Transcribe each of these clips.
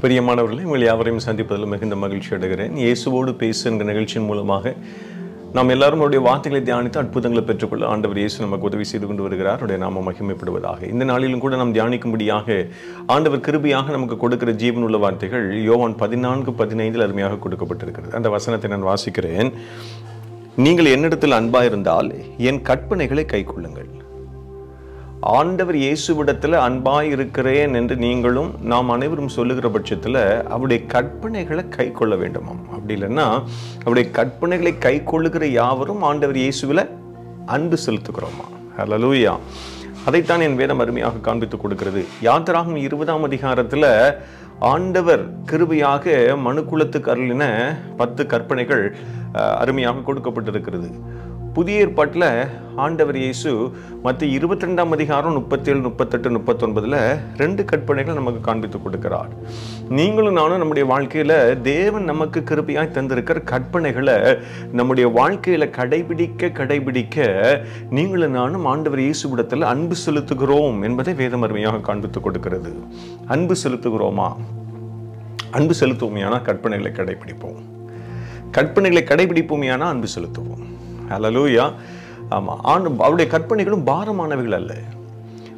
பிரியமானவர்களே, உங்கள் யாவரையும் சந்திப்பதில் மிகுந்த மகிழ்ச்சி அடைகிறேன். இயேசுவோடு பேசு என்கிற நிகழ்ச்சியின் மூலமாக நாம் எல்லாரும் அவருடைய வார்த்தைகளை தியானித்து அற்புதங்களை பெற்றுக்கொள்ள ஆண்டவர் இயேசு நமக்கு உதவி செய்து கொண்டு வருகிறார். அவருடைய நாமம் மகிமைப்படுவதாக. இந்த நாளிலும் கூட நாம் தியானிக்கும்படியாக ஆண்டவர் கிருபையாக நமக்கு கொடுக்கிற ஜீவனுள்ள வார்த்தைகள் யோவான் 14:15 அருமையாக கொடுக்கப்பட்டிருக்கிறது. அந்த வசனத்தை நான் வாசிக்கிறேன். நீங்கள் என்னிடத்தில் அன்பாயிருந்தால் என் கற்பனைகளை கைக்கொள்ளுங்கள். ஆண்டவர் இயேசுவிடத்தில் அன்பாய் இருக்கிறேன் என்று நீங்களும் நாம் அனைவரும் சொல்லுகிற பட்சத்தில் அவருடைய கற்பனைகளை கை கொள்ள வேண்டுமாம். அப்படி இல்லைன்னா அவருடைய கற்பனைகளை கை கொள்ளுகிற யாவரும் ஆண்டவர் இயேசுவில் அன்பு செலுத்துகிறோமா? ஹல்லேலூயா! அதைத்தான் என் வேதம் அருமையாக காண்பித்து கொடுக்கிறது. யாத்திராகமம் 20ஆம் அதிகாரத்தில் ஆண்டவர் கிருபையாக மனுக்குலத்துக்கு அருளின 10 கற்பனைகள் அருமையாக கொடுக்கப்பட்டிருக்கிறது. புதிய ஏற்பாட்டில் ஆண்டவர் இயேசு மத்திய 22ஆம் அதிகாரம் 37, 38, 39 2 கற்பனைகள் நமக்கு காண்பித்து கொடுக்கிறார். நீங்களும் நானும் நம்முடைய வாழ்க்கையில் தேவன் நமக்கு கிருபையாய் தந்திருக்கிற கற்பனைகளை நம்முடைய வாழ்க்கையில் கடைபிடிக்க நீங்களும் நானும் ஆண்டவர் இயேசுவிடத்தில் அன்பு செலுத்துகிறோம் என்பதை வேதம் அருமையாக காண்பித்து கொடுக்கிறது. அன்பு செலுத்துகிறோமா? அன்பு செலுத்துவோமையானா கற்பனைகளை கடைபிடிப்போம். கற்பனைகளை கடைபிடிப்போமையானா அன்பு செலுத்துவோம். ஹல்லேலூயா! ஆமாம், அவருடைய கற்பனைகளும் பாரமானவைகள் அல்ல.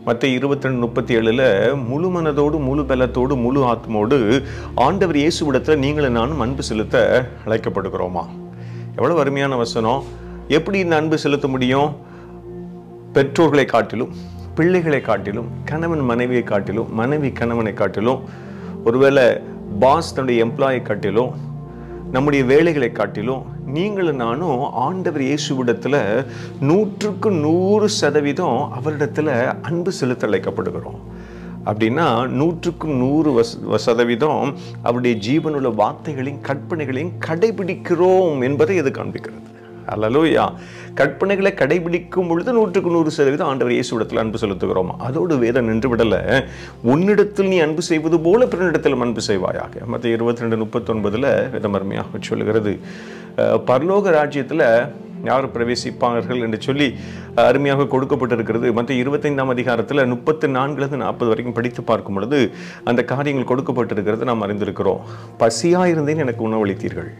மத்திய 22:37 முழு மனதோடு, முழு பலத்தோடு, முழு ஆத்மோடு ஆண்டவர் இயேசுவிடத்தில் நீங்களும் நானும் அன்பு செலுத்த அழைக்கப்படுகிறோமா? எவ்வளவு அருமையான வசனம்! எப்படி இந்த அன்பு செலுத்த முடியும்? பெற்றோர்களை காட்டிலும், பிள்ளைகளை காட்டிலும், கணவன் மனைவியை காட்டிலும், மனைவி கணவனை காட்டிலும், ஒருவேளை பாஸ் தன்னுடைய எம்ப்ளாயை காட்டிலும், நம்முடைய வேலைகளை காட்டிலும் நீங்களும் நானும் ஆண்டவர் இயேசுவிடத்தில் 100% அவரிடத்தில் அன்பு செலுத்த அழைக்கப்படுகிறோம். அப்படின்னா 100% அவருடைய ஜீவனுள்ள வார்த்தைகளையும் கற்பனைகளையும் கடைபிடிக்கிறோம் என்பதை இது காண்பிக்கிறது. ஹல்லேலூயா! கற்பனைகளை கடைபிடிக்கும் பொழுது 100% ஆண்டவர் இயேசுவிடத்தில் அன்பு செலுத்துகிறோம். அதோடு வேதம் நின்று விடலை. உன்னிடத்தில் நீ அன்பு செய்வது போல பிறனிடத்தில் அன்பு செய்வாயாக. மத்திய 22:39 வேதம் அருமையாக சொல்லுகிறது. பரலோக ராஜ்யத்தில் யார் பிரவேசிப்பார்கள் என்று சொல்லி அருமையாக கொடுக்கப்பட்டிருக்கிறது. மத்திய 25ஆம் அதிகாரத்தில் 34-40 வரைக்கும் படித்து பார்க்கும் பொழுது அந்த காரியங்கள் கொடுக்கப்பட்டிருக்கிறது நாம் அறிந்திருக்கிறோம். பசியாயிருந்தேன், எனக்கு உணவளித்தீர்கள்.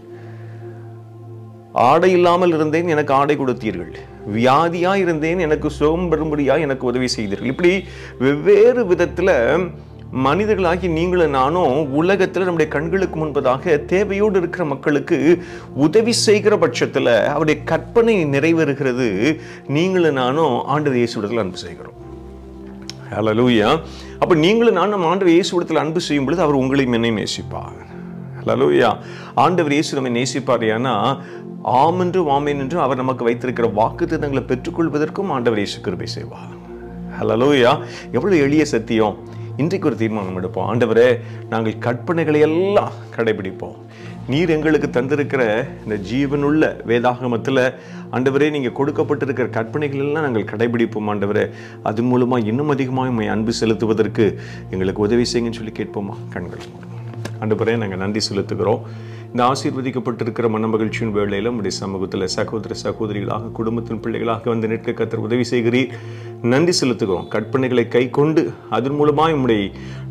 ஆடை இல்லாமல் இருந்தேன், எனக்கு ஆடை கொடுத்தீர்கள். வியாதியாக இருந்தேன், எனக்கு சுகம் பெறும்படியாக எனக்கு உதவி செய்தீர்கள். இப்படி வெவ்வேறு விதத்தில் மனிதர்களாகி நீங்களும் நானும் உலகத்தில் நம்முடைய கண்களுக்கு முன்பதாக தேவையோடு இருக்கிற மக்களுக்கு உதவி செய்கிற பட்சத்தில் அவருடைய கற்பனை நிறைவேறுகிறது. நீங்களும் நானும் ஆண்டவர் இயேசுவிடத்தில் அன்பு செய்கிறோம். ஹல்லேலூயா! அப்போ நீங்களும் நானும் ஆண்டவர் இயேசுவிடத்தில் அன்பு செய்யும் பொழுது அவர் உங்களையும் என்னையும் நேசிப்பார். ஹல்லேலூயா! ஆண்டவர் இயேசு நம்மை நேசிப்பார். ஏன்னா ஆமென்றும் ஆமென் என்று அவர் நமக்கு வைத்திருக்கிற வாக்குத்தத்தங்களை பெற்றுக்கொள்வதற்கும் ஆண்டவர் இயேசு கிருபை செய்வார். ஹல்லேலூயா! எவ்வளவு எளிய சத்தியம்! இன்றைக்கு ஒரு தீர்மானம் எடுப்போம். ஆண்டவரே, நாங்கள் கற்பனைகளை எல்லாம் கடைபிடிப்போம். நீர் எங்களுக்கு தந்திருக்கிற இந்த ஜீவனுள்ள வேதாகமத்தில் ஆண்டவரே நீங்கள் கொடுக்கப்பட்டிருக்கிற கற்பனைகள் எல்லாம் நாங்கள் கடைபிடிப்போம். ஆண்டவரே, அது மூலமாக இன்னும் அதிகமாக உம்மை அன்பு செலுத்துவதற்கு எங்களுக்கு உதவி செய்யுங்கன்னு சொல்லி கேட்போமா? கண்கள் ஆண்டவரே, நாங்கள் நன்றி செலுத்துகிறோம். இந்த ஆசீர்வதிக்கப்பட்டிருக்கிற மனமகிழ்ச்சியின் வேளையில் உடைய சமூகத்தில் சகோதர சகோதரிகளாக, குடும்பத்தின் பிள்ளைகளாக வந்து நிற்க கர்த்தர் உதவி செய்கிறீர். நன்றி செலுத்துகிறோம். கற்பனைகளை கை கொண்டு அதன் மூலமாக உம்முடைய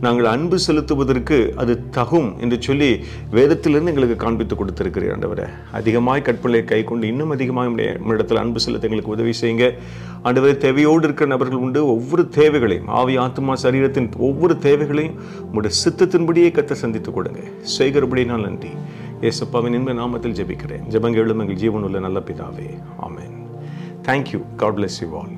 நாங்கள் அன்பு செலுத்துவதற்கு அது தகும் என்று சொல்லி வேதத்திலிருந்து எங்களுக்கு காண்பித்து கொடுத்திருக்கிறீர். ஆண்டவரே, அதிகமாய் கற்பனைகளை கை கொண்டு இன்னும் அதிகமாக உம்மிடத்தில் அன்பு செலுத்த எங்களுக்கு உதவி செய்யுங்க. ஆண்டவரே, தேவையோடு இருக்கிற நபர்கள் உண்டு. ஒவ்வொரு தேவைகளையும், ஆவி ஆத்மா சரீரத்தின் ஒவ்வொரு தேவைகளையும் உம்முடைய சித்தத்தின்படியே கர்த்தர் சந்தித்து கொடுங்க. செய்கிறபடினால் நன்றி. இயேசுவின் இன்ப நாமத்தில் ஜெபிக்கிறேன். ஜெபங்களும் எங்கள் ஜீவனுள்ள நல்ல பிதாவே. ஆமென். Thank you. God bless you all.